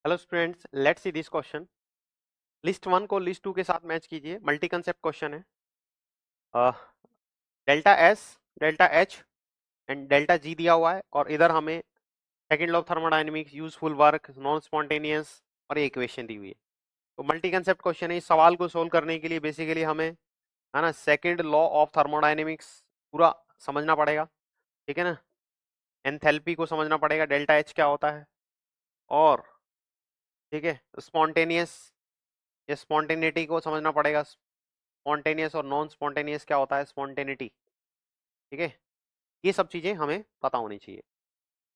Hello students, let's see this question. List one को list to के साथ match कीजिए। मल्टी कंसेप्ट क्वेश्चन है। Delta S, delta H and delta G दिया हुआ है और इधर हमें second law of thermodynamics, useful work, non spontaneous और ये इक्वेशन दी हुई है। तो मल्टी कंसेप्ट क्वेश्चन है। इस सवाल को सोल्व करने के लिए बेसिकली हमें, है ना, सेकंड लॉ ऑफ थर्मोडायनेमिक्स पूरा समझना पड़ेगा। ठीक है ना। एंथैल्पी को समझना पड़ेगा, डेल्टा एच क्या होता है, और ठीक है स्पॉन्टेनियस या स्पॉन्टेनिटी को समझना पड़ेगा। स्पॉन्टेनियस और नॉन स्पॉन्टेनियस क्या होता है, स्पॉन्टेनिटी। ठीक है, ये सब चीजें हमें पता होनी चाहिए।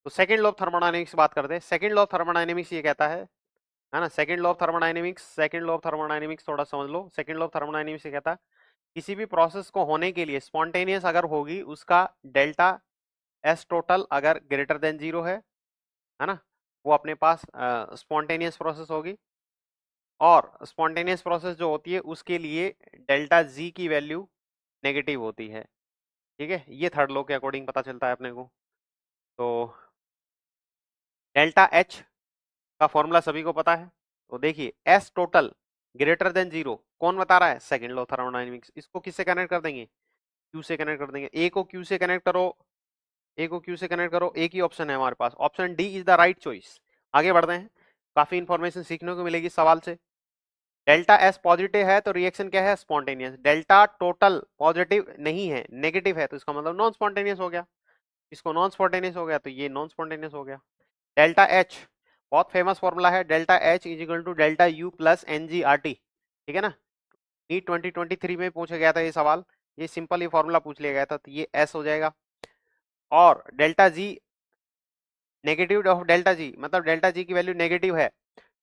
तो सेकंड लॉ ऑफ थर्मोडायनेमिक्स की बात करते हैं। सेकंड लॉ ऑफ थर्मोडायनेमिक्स ये कहता है ना, second law of thermodynamics, second law of thermodynamics थोड़ा समझ लो। सेकंड लॉ ऑफ थर्मोडायनेमिक्स ये कहता है किसी भी प्रोसेस को होने के लिए स्पॉन्टेनियस अगर होगी, उसका डेल्टा एस टोटल अगर ग्रेटर देन जीरो है ना, वो अपने पास स्पॉन्टेनियस प्रोसेस होगी। और स्पॉन्टेनियस प्रोसेस जो होती है उसके लिए डेल्टा जी की वैल्यू नेगेटिव होती है। ठीक है, ये थर्ड लॉ के अकॉर्डिंग पता चलता है अपने को। तो डेल्टा एच का फॉर्मूला सभी को पता है। तो देखिए, S total greater than zero कौन बता रहा है, सेकंड लॉ थर्मोडायनेमिक्स। इसको किससे कनेक्ट कर देंगे, क्यू से कनेक्ट कर देंगे। ए को क्यू से कनेक्ट करो, ए को क्यू से कनेक्ट करो। एक ही ऑप्शन है हमारे पास, option D is the right choice. आगे बढ़ते हैं, काफी इंफॉर्मेशन सीखने को मिलेगी सवाल से। डेल्टा एस पॉजिटिव है तो रिएक्शन क्या है, स्पॉन्टेनियस। डेल्टा टोटल पॉजिटिव नहीं है, नेगेटिव है, तो इसका मतलब नॉन स्पॉन्टेनियस हो गया। इसको नॉन स्पॉन्टेनियस हो गया तो ये नॉन स्पॉन्टेनियस हो गया। डेल्टा एच बहुत फेमस फॉर्मूला है, delta H is equal to delta U plus n g R T. ठीक है ना, नीट 2023 में पूछा गया था ये सवाल। ये सिंपल ही फॉर्मूला पूछ लिया गया था, तो ये एस हो जाएगा। और delta G negative of delta G, मतलब डेल्टा जी की वैल्यू नेगेटिव है,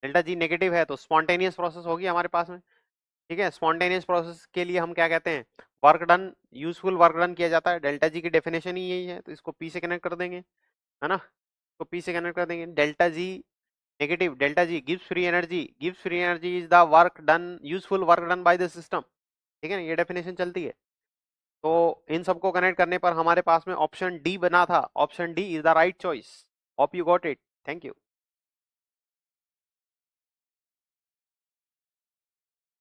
डेल्टा जी नेगेटिव है तो स्पॉन्टेनियस प्रोसेस होगी हमारे पास में। ठीक है, स्पॉन्टेनियस प्रोसेस के लिए हम क्या कहते हैं, work done, useful work done किया जाता है। डेल्टा जी की डेफिनेशन ही यही है, तो इसको पी से कनेक्ट कर देंगे, है ना। तो पी से कनेक्ट कर देंगे। Delta G negative, delta G gives free energy, gives free energy is the work done, useful work done by the system. ठीक है ना, ये डेफिनेशन चलती है। तो इन सबको कनेक्ट करने पर हमारे पास में ऑप्शन डी बना था। Option D is the right choice. Hope you got it. Thank you.